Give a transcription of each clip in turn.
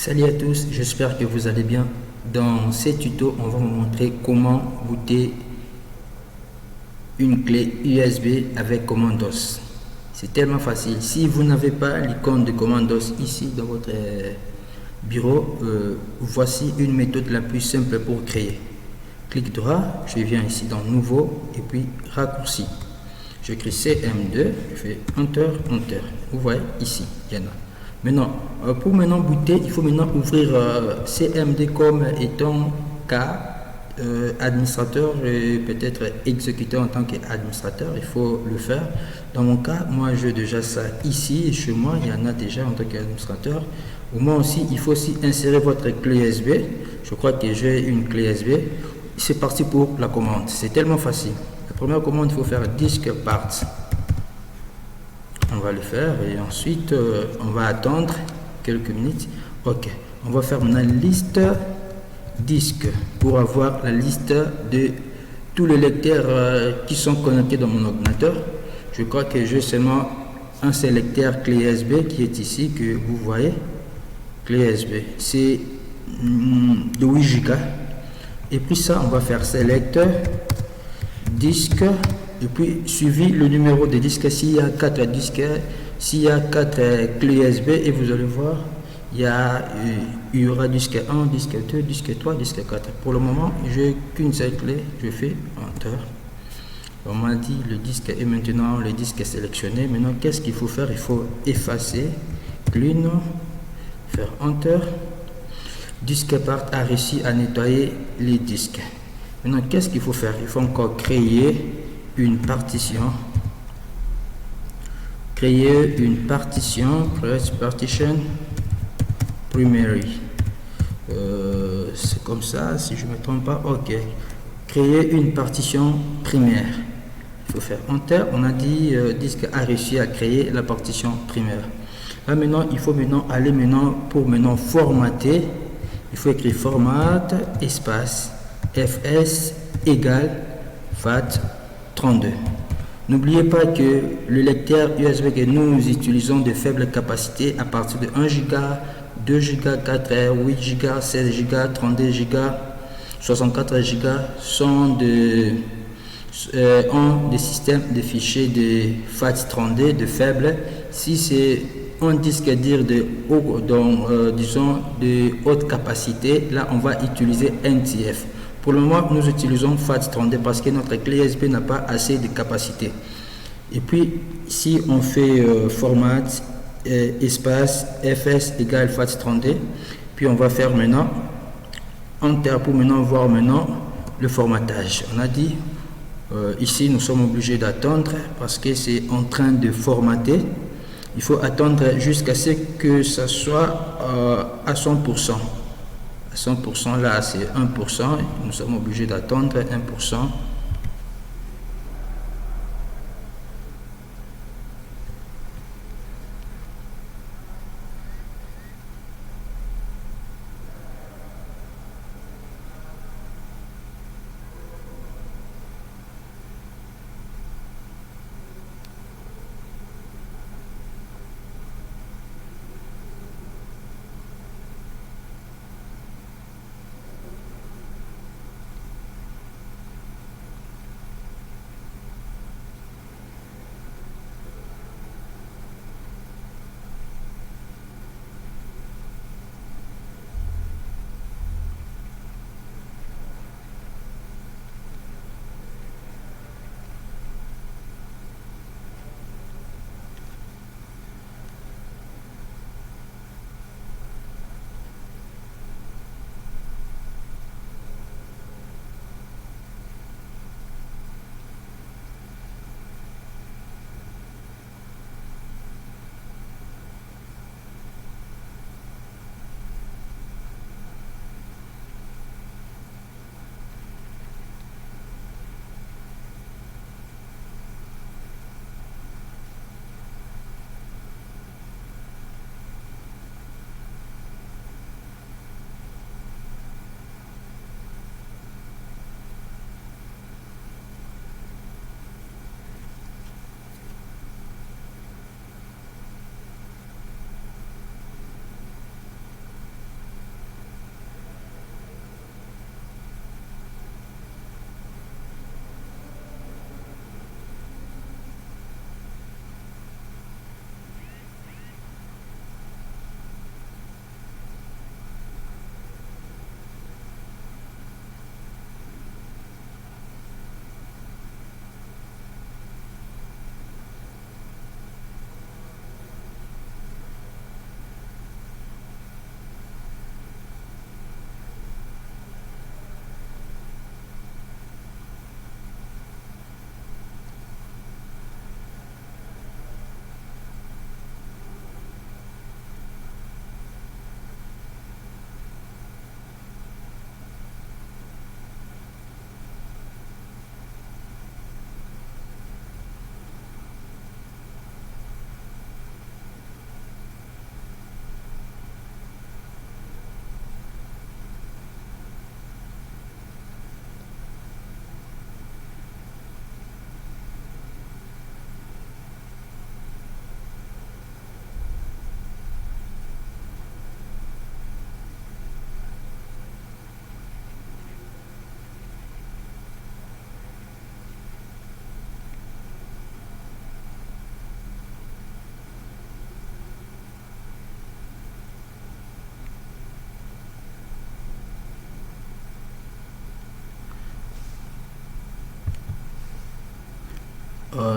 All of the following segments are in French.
Salut à tous, j'espère que vous allez bien. Dans ces tutos, on va vous montrer comment booter une clé USB avec Commandos. C'est tellement facile. Si vous n'avez pas l'icône de Commandos ici dans votre bureau, voici une méthode la plus simple pour créer. Clic droit, je viens ici dans Nouveau et puis Raccourci. Je crée CM2, je fais Enter, Enter. Vous voyez ici, il y en a. Maintenant, pour maintenant booter, il faut maintenant ouvrir CMD comme étant cas administrateur et peut-être exécuteur en tant qu'administrateur. Il faut le faire. Dans mon cas, moi j'ai déjà ça ici. Chez moi, il y en a déjà en tant qu'administrateur. Au moins aussi, il faut aussi insérer votre clé USB. Je crois que j'ai une clé USB. C'est parti pour la commande. C'est tellement facile. La première commande, il faut faire disk parts. On va le faire et ensuite on va attendre quelques minutes. Ok, on va faire maintenant liste disque pour avoir la liste de tous les lecteurs qui sont connectés dans mon ordinateur. Je crois que j'ai seulement un seul lecteur clé USB qui est ici, que vous voyez. Clé USB, c'est de 8 Go. Et puis ça, on va faire select disque. Et puis suivi le numéro de disque. S'il y a 4 disques, s'il y a 4 clés USB, et vous allez voir, il y aura disque 1, disque 2, disque 3, disque 4. Pour le moment, j'ai qu'une seule clé, je fais Enter. On m'a dit le disque est maintenant, le disque est sélectionné. Maintenant, qu'est-ce qu'il faut faire? Il faut effacer, clean, faire Enter. Disque part a réussi à nettoyer les disques. Maintenant, qu'est-ce qu'il faut faire? Il faut encore créer une partition, create partition primary, c'est comme ça si je me trompe pas. Ok, créer une partition primaire, il faut faire Enter. On a dit disque a réussi à créer la partition primaire. Là maintenant, il faut maintenant aller pour formater. Il faut écrire format espace fs égale FAT32. N'oubliez pas que le lecteur USB que nous utilisons de faible capacité à partir de 1 Go, 2 Go, 4, 8 Go, 16 Go, 32 Go, 64 Go sont des systèmes de fichiers de FAT32 de faible. Si c'est un disque dire disons de haute capacité, là on va utiliser NTF. Pour le moment, nous utilisons FAT32 parce que notre clé USB n'a pas assez de capacité. Et puis, si on fait format espace fs égale FAT32, puis on va faire maintenant Enter pour voir le formatage. On a dit ici, nous sommes obligés d'attendre parce que c'est en train de formater. Il faut attendre jusqu'à ce que ça soit à 100%. 100% là c'est 1%, nous sommes obligés d'attendre 1%.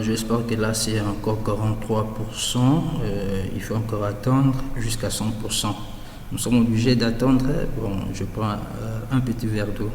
J'espère que là c'est encore 43%. Il faut encore attendre jusqu'à 100%. Nous sommes obligés d'attendre. Bon, je prends un petit verre d'eau.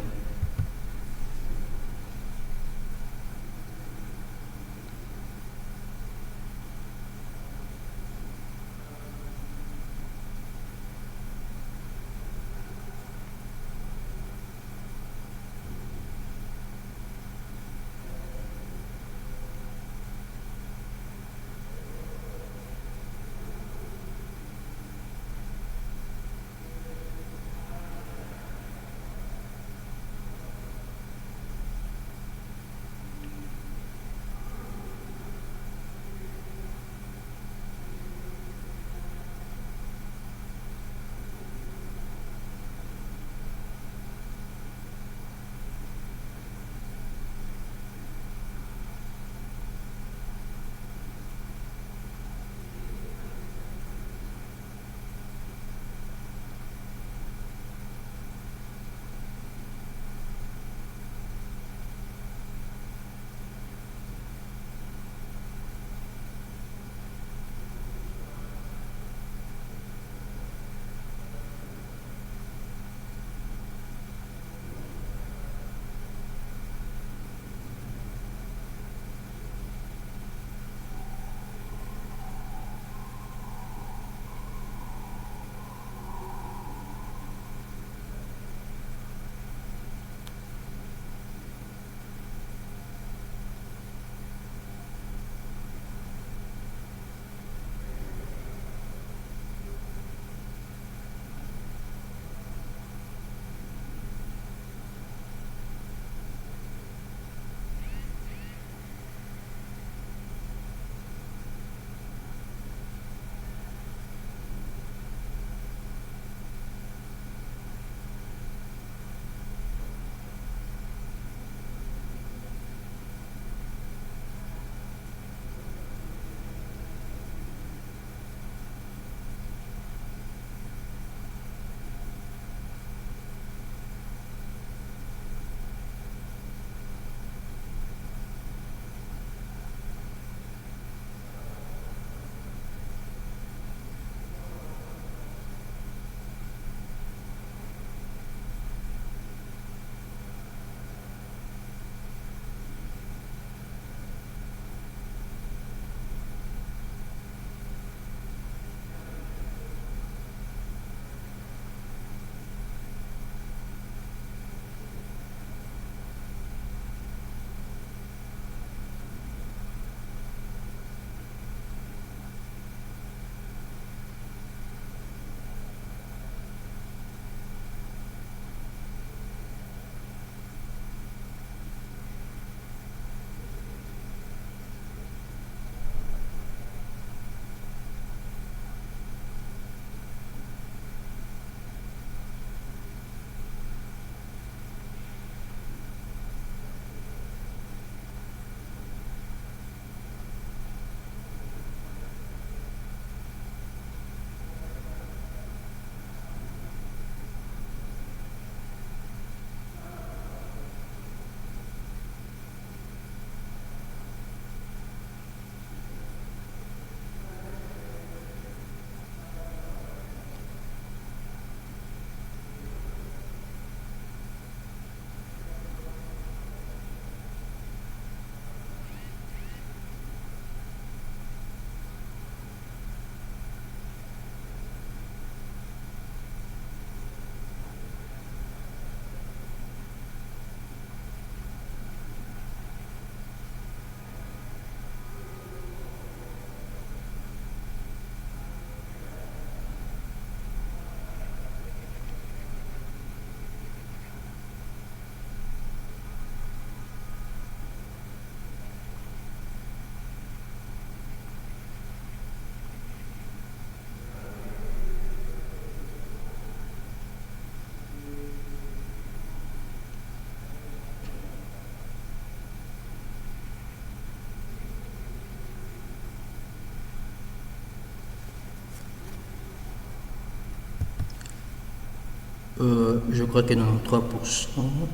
Je crois que dans 3%,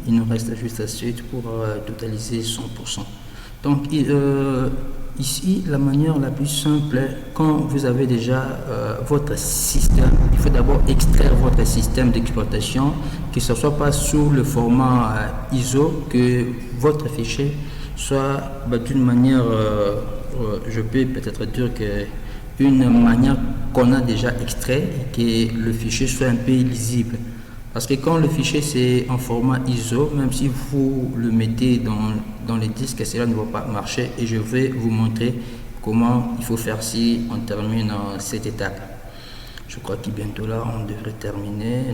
il nous reste juste assez pour totaliser 100%. Donc ici, la manière la plus simple, quand vous avez déjà votre système, il faut d'abord extraire votre système d'exploitation, que ce soit pas sous le format ISO, que votre fichier soit d'une manière, je peux peut-être dire que une manière qu'on a déjà extrait et que le fichier soit un peu lisible. Parce que quand le fichier c'est en format ISO, même si vous le mettez dans les disques, cela ne va pas marcher, et je vais vous montrer comment il faut faire si on termine cette étape. Je crois que bientôt là on devrait terminer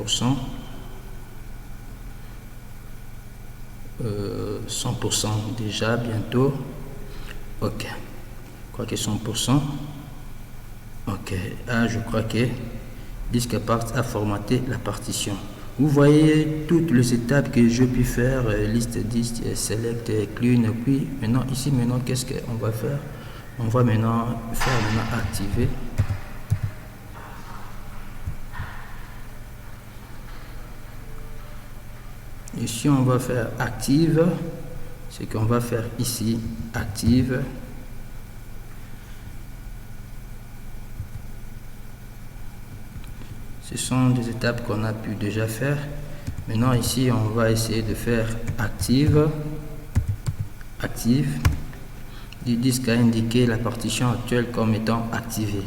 99%, 100% déjà bientôt. Ok, je crois que 100%. Ok, je crois que disque part a formaté la partition. Vous voyez toutes les étapes que je puis faire, liste disque, select, clean, puis maintenant ici, maintenant qu'est-ce qu'on va faire? On va maintenant faire activer. Ici on va faire active, ce qu'on va faire ici, active. Ce sont des étapes qu'on a pu déjà faire. Maintenant ici on va essayer de faire active. Du disque a indiqué la partition actuelle comme étant activée.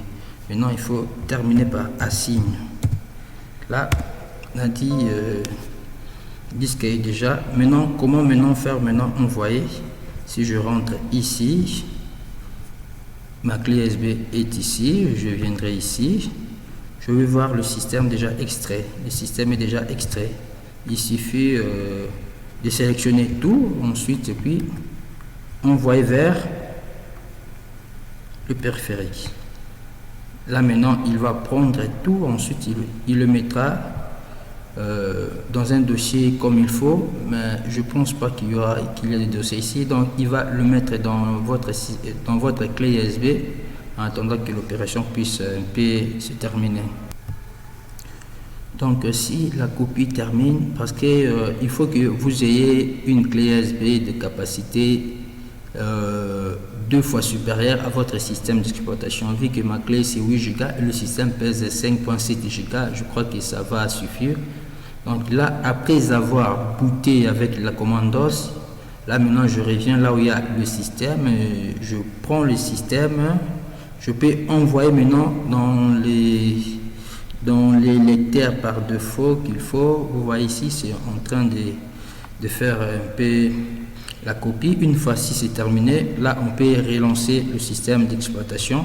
Maintenant il faut terminer par assign. Là on a dit disque est déjà. Maintenant comment faire? Maintenant on voyait, si je rentre ici, ma clé USB est ici, je viendrai ici. Je vais voir le système déjà extrait. Le système est déjà extrait. Il suffit de sélectionner tout. Ensuite, et puis envoyer vers le périphérique. Là maintenant, il va prendre tout. Ensuite, il le mettra dans un dossier comme il faut. Mais je pense pas qu'il y a des dossiers ici. Donc, il va le mettre dans votre clé USB, en attendant que l'opération puisse un peu se terminer. Donc si la copie termine, parce que il faut que vous ayez une clé USB de capacité 2 fois supérieure à votre système d'exploitation. Vu que ma clé c'est 8 Go et le système pèse 5.7 Go, je crois que ça va suffire. Donc là, après avoir booté avec la commande DOS, là maintenant je reviens là où il y a le système, je prends le système. Je peux envoyer maintenant dans les lecteurs par défaut qu'il faut. Vous voyez ici, c'est en train de faire un peu la copie. Une fois si c'est terminé, là on peut relancer le système d'exploitation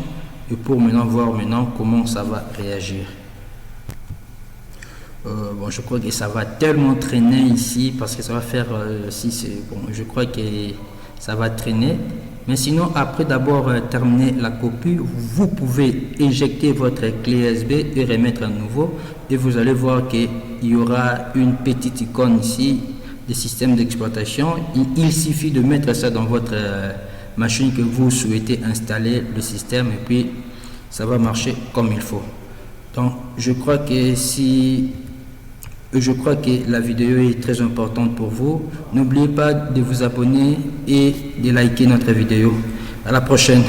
et pour maintenant voir comment ça va réagir. Bon, je crois que ça va tellement traîner ici parce que ça va faire si c'est bon, je crois que ça va traîner. Mais sinon, après d'abord terminer la copie, vous pouvez éjecter votre clé USB et remettre à nouveau. Et vous allez voir qu'il y aura une petite icône ici de système d'exploitation. Il suffit de mettre ça dans votre machine que vous souhaitez installer le système et puis ça va marcher comme il faut. Donc, je crois que la vidéo est très importante pour vous. N'oubliez pas de vous abonner et de liker notre vidéo. À la prochaine.